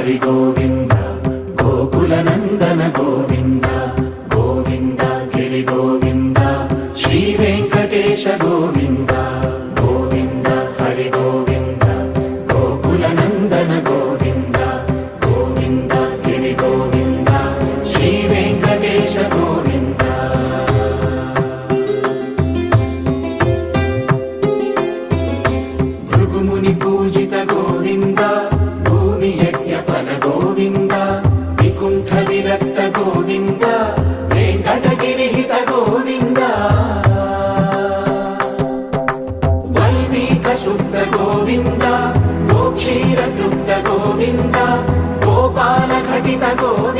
హరి గోవింద గోకుల నందన గోవింద గోవింద గిరి గోవింద శ్రీ వెంకటేశ గోవింద గోవింద హరి గోవింద గోకుల నందన గోవింద గోవింద గిరి గోవింద శ్రీ వెంకటేశ గోవింద భృగుముని పూజిత గోవింద భూమి యజ్ఞ ఫల గోవింద వికుంఠ విరక్త గోవింద వెంకటగిరిహిత గోవింద వల్మీక శుద్ధ గోవింద గోక్షీర తృప్త గోవింద గోపాల ఘటిత గోవింద